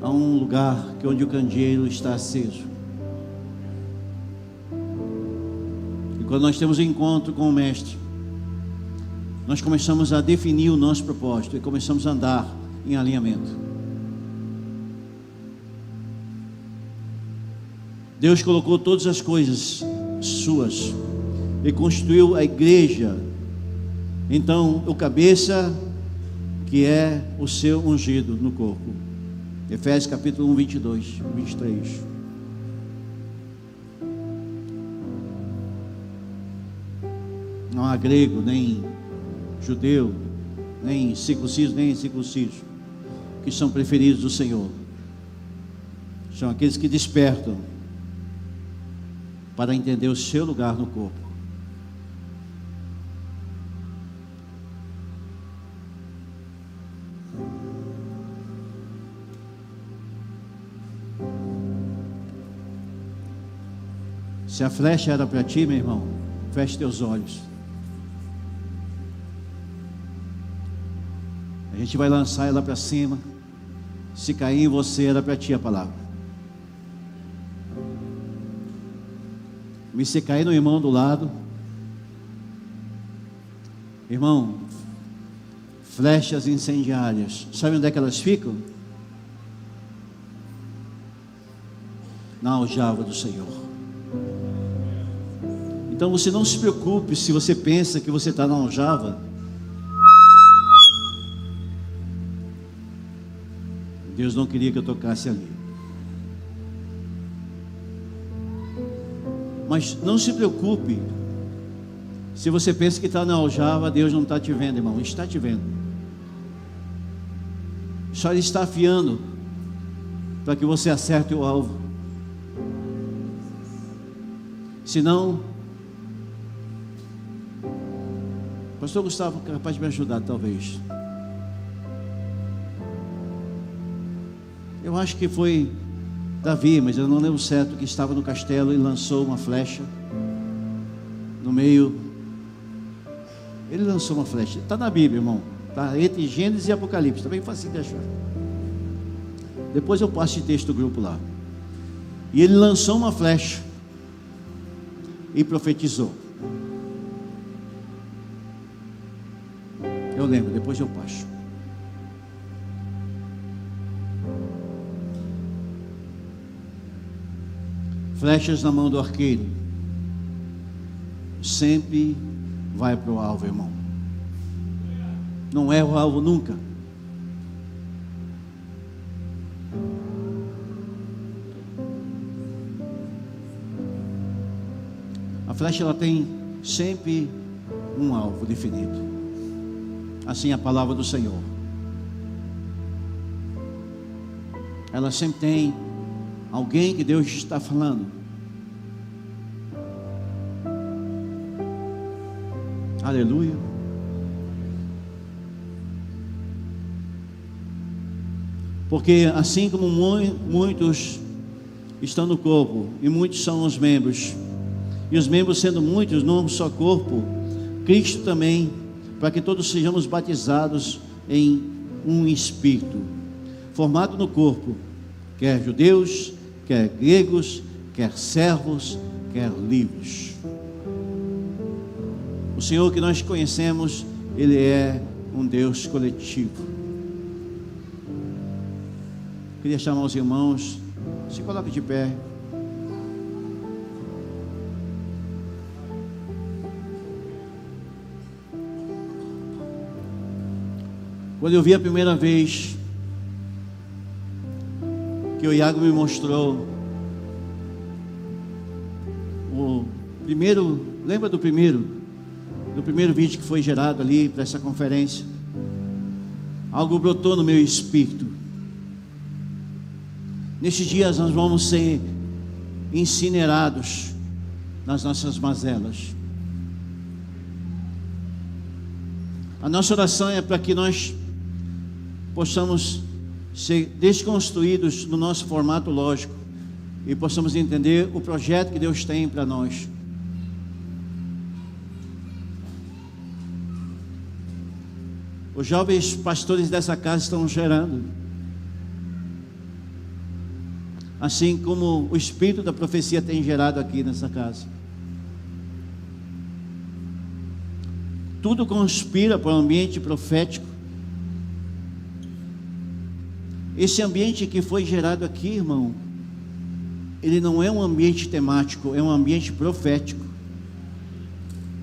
a um lugar onde o candeeiro está aceso. E quando nós temos um encontro com o Mestre, nós começamos a definir o nosso propósito e começamos a andar em alinhamento. Deus colocou todas as coisas suas e constituiu a igreja. Então, o cabeça, que é o seu ungido no corpo. Efésios capítulo 1, 22, 23. Não há grego, nem judeu, nem circunciso, nem incircunciso, que são preferidos do Senhor. São aqueles que despertam para entender o seu lugar no corpo. Se a flecha era para ti, meu irmão, feche teus olhos. A gente vai lançar ela para cima. Se cair em você, era para ti a palavra. E se cair no irmão do lado, irmão, flechas incendiárias, sabe onde é que elas ficam? Na aljava do Senhor. Então você não se preocupe se você pensa que você está na aljava. Deus não queria que eu tocasse ali. Mas não se preocupe se você pensa que está na aljava. Deus não está te vendo, irmão. Ele está te vendo. Só Ele está afiando para que você acerte o alvo. Senão, pastor Gustavo é capaz de me ajudar, talvez. Eu acho que foi Davi, mas eu não lembro certo, que estava no castelo e lançou uma flecha no meio. Ele lançou uma flecha. Está na Bíblia, irmão. Está entre Gênesis e Apocalipse. Está bem fácil de achar. Depois eu passo esse texto do grupo lá. E ele lançou uma flecha e profetizou. Eu lembro, depois eu passo. Flechas na mão do arqueiro sempre vai para o alvo, irmão. Não erra o alvo nunca. A flecha, ela tem sempre um alvo definido. Assim é a palavra do Senhor. Ela sempre tem alguém que Deus está falando. Aleluia. Porque assim como muitos estão no corpo, e muitos são os membros, e os membros sendo muitos num só corpo, Cristo também, para que todos sejamos batizados em um Espírito, formado no corpo, quer judeus, quer gregos, quer servos, quer livres. O Senhor que nós conhecemos, Ele é um Deus coletivo. Queria chamar os irmãos, se coloque de pé. Quando eu vi a primeira vez que o Iago me mostrou o primeiro, lembra do primeiro vídeo que foi gerado ali para essa conferência? Algo brotou no meu espírito. Nesses dias nós vamos ser incinerados nas nossas mazelas. A nossa oração é para que nós possamos ser desconstruídos no nosso formato lógico e possamos entender o projeto que Deus tem para nós. Os jovens pastores dessa casa estão gerando, assim como o Espírito da profecia tem gerado aqui nessa casa. Tudo conspira para o ambiente profético. Esse ambiente que foi gerado aqui, irmão, ele não é um ambiente temático, é um ambiente profético.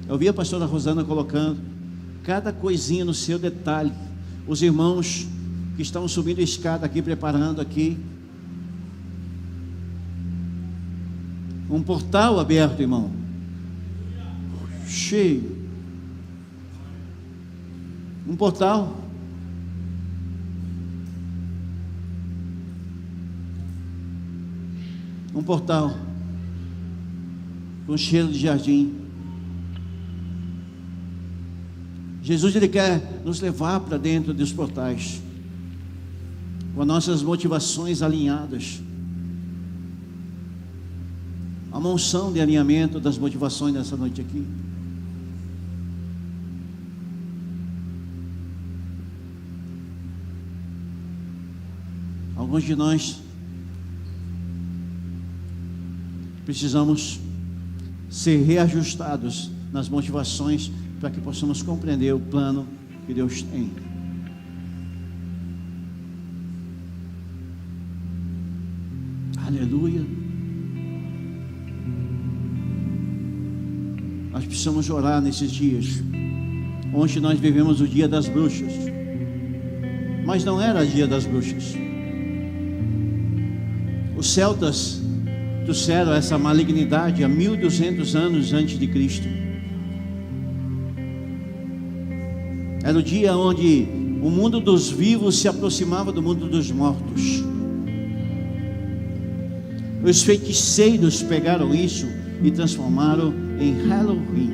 Eu vi a pastora Rosana colocando cada coisinha no seu detalhe. Os irmãos que estão subindo a escada aqui, preparando aqui. Um portal aberto, irmão. Cheio. Um portal. Um portal com cheiro de jardim. Jesus, Ele quer nos levar para dentro dos portais, com as nossas motivações alinhadas. A unção de alinhamento das motivações nessa noite aqui. Alguns de nós precisamos ser reajustados nas motivações para que possamos compreender o plano que Deus tem. Aleluia. Nós precisamos orar nesses dias. Ontem nós vivemos o dia das bruxas, mas não era o dia das bruxas. Os celtas trouxeram essa malignidade há 1200 anos antes de Cristo. Era o dia onde o mundo dos vivos se aproximava do mundo dos mortos. Os feiticeiros pegaram isso e transformaram em Halloween.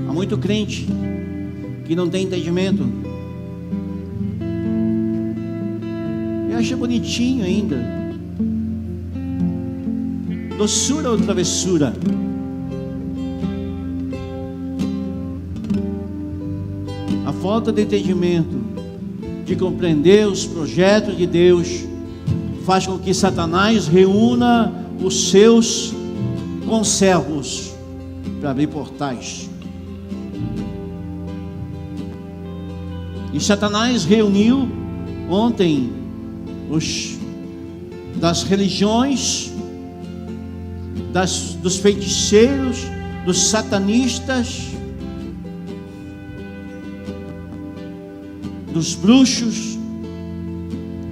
Há muito crente que não tem entendimento e acha bonitinho ainda. Doçura ou travessura? A falta de entendimento, de compreender os projetos de Deus, faz com que Satanás reúna os seus conservos para abrir portais. E Satanás reuniu ontem os das religiões, dos feiticeiros, dos satanistas, dos bruxos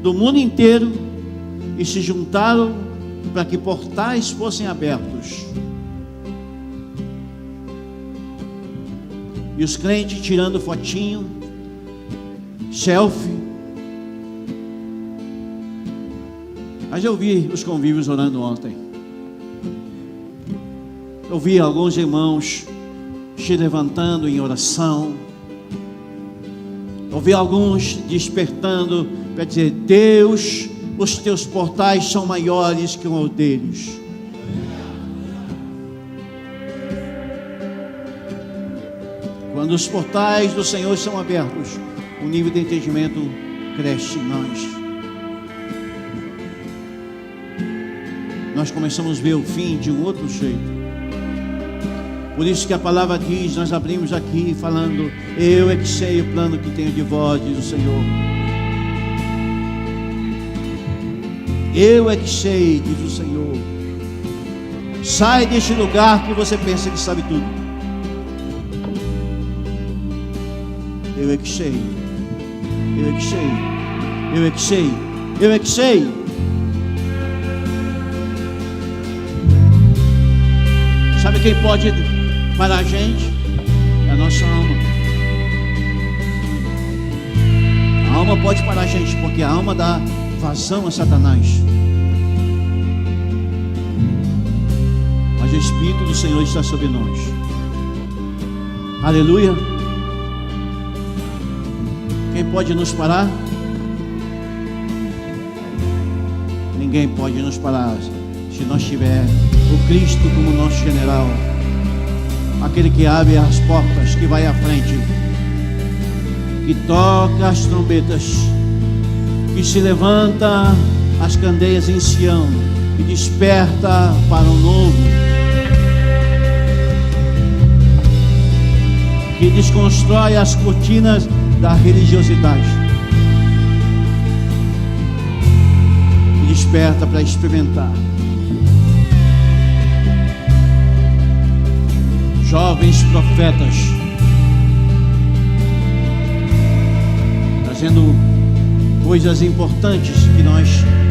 do mundo inteiro, e se juntaram para que portais fossem abertos. E os crentes tirando fotinho, selfie. Mas eu vi os convívios orando ontem. Eu vi alguns irmãos se levantando em oração. Eu vi alguns despertando para dizer: Deus, os teus portais são maiores que os deles. Quando os portais do Senhor são abertos, o nível de entendimento cresce em nós. Nós começamos a ver o fim de um outro jeito. Por isso que a palavra diz, nós abrimos aqui falando: eu é que sei o plano que tenho de vós, diz o Senhor. Eu é que sei, diz o Senhor. Sai deste lugar que você pensa que sabe tudo. Eu é que sei. Eu é que sei. Eu é que sei. Eu é que sei. Sabe quem pode parar a gente? É a nossa alma. A alma pode parar a gente, porque a alma dá vazão a Satanás. Mas o Espírito do Senhor está sobre nós. Aleluia. Quem pode nos parar? Ninguém pode nos parar se nós tivermos o Cristo como nosso general, aquele que abre as portas, que vai à frente, que toca as trombetas, que se levanta as candeias em Sião e desperta para o novo, que desconstrói as cortinas da religiosidade e desperta para experimentar. Jovens profetas trazendo coisas importantes que nós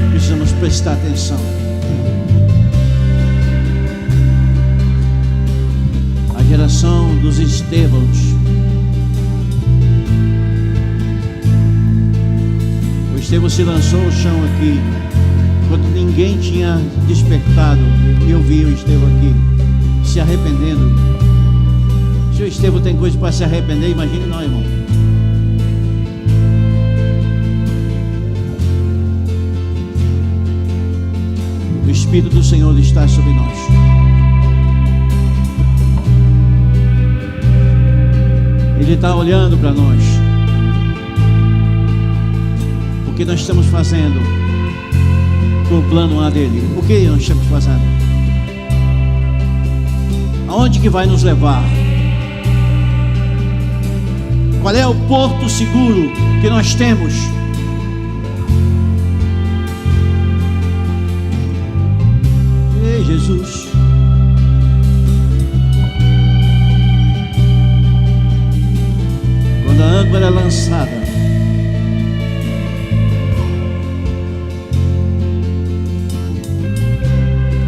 precisamos prestar atenção. A geração dos Estevãos. O Estevão se lançou ao chão aqui quando ninguém tinha despertado. Eu vi o Estevão aqui se arrependendo. Se o Estevão tem coisa para se arrepender, imagine nós, irmão. O Espírito do Senhor está sobre nós. Ele está olhando para nós. O que nós estamos fazendo com o plano A dele? O que nós estamos fazendo? Aonde que vai nos levar? Qual é o porto seguro que nós temos? Ei, Jesus. Quando a âncora é lançada,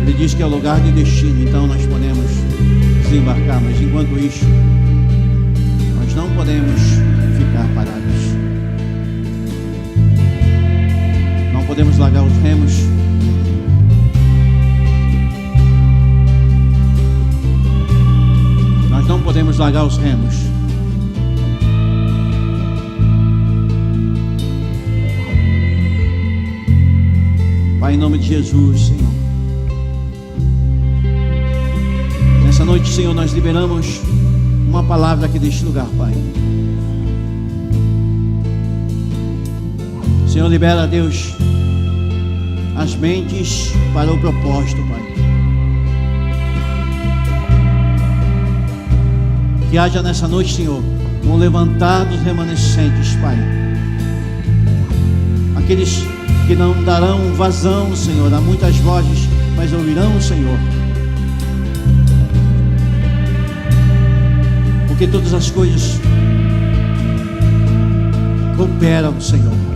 ele diz que é o lugar de destino, então nós podemos desembarcar, mas enquanto isso, nós não podemos ficar parados. Não podemos largar os remos. Nós não podemos largar os remos. Pai, em nome de Jesus, Senhor. Nessa noite, Senhor, nós liberamos uma palavra aqui deste lugar, Pai. Senhor, libera, Deus, as mentes para o propósito, Pai. Que haja nessa noite, Senhor, um levantar dos remanescentes, Pai. Aqueles que não darão vazão, Senhor, a muitas vozes, mas ouvirão o Senhor. Porque todas as coisas cooperam, Senhor.